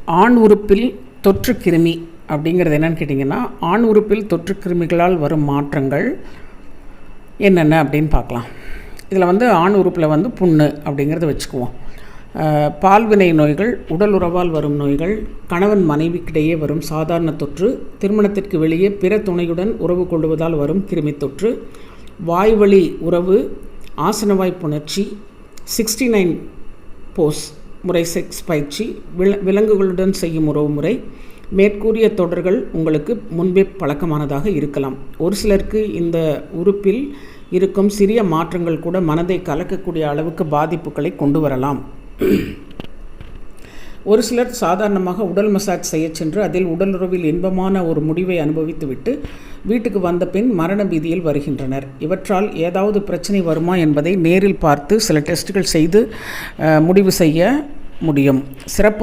ஆண் உறுப்பில் தொற்று கிருமி அப்படிங்கிறது என்னென்னு கேட்டிங்கன்னா, ஆண் உறுப்பில் தொற்று கிருமிகளால் வரும் மாற்றங்கள் என்னென்ன அப்படின்னு பார்க்கலாம். இதில் ஆண் உறுப்பில் புண்ணு அப்படிங்கிறத வச்சுக்குவோம். பால்வினை நோய்கள், உடல் உறவால் வரும் நோய்கள், கணவன் மனைவிக்கிடையே வரும் சாதாரண தொற்று, திருமணத்திற்கு வெளியே பிற துணையுடன் உறவு கொள்வதால் வரும் கிருமி தொற்று, வாய்வழி உறவு, ஆசனவாய் புணர்ச்சி, 69 போஸ் முறை, செக்ஸ் பயிற்சி, விலங்குகளுடன் செய்யும் உறவு முறை, மேற்கூறிய தொடர்கள் உங்களுக்கு முன்பே பழக்கமானதாக இருக்கலாம். ஒரு சிலருக்கு இந்த உறுப்பில் இருக்கும் சிறிய மாற்றங்கள் கூட மனதை கலக்கக்கூடிய அளவுக்கு பாதிப்புகளை கொண்டு வரலாம். ஒரு சிலர் சாதாரணமாக உடல் மசாஜ் செய்ய சென்று அதில் உடலுறவில் இன்பமான ஒரு முடிவை அனுபவித்துவிட்டு வீட்டுக்கு வந்த பின் மரண பீதியில் வருகின்றனர். இவற்றால் ஏதாவது பிரச்சனை வருமா என்பதை நேரில் பார்த்து சில டெஸ்ட்டுகள் செய்து முடிவு செய்ய முடியும். சிறப்பு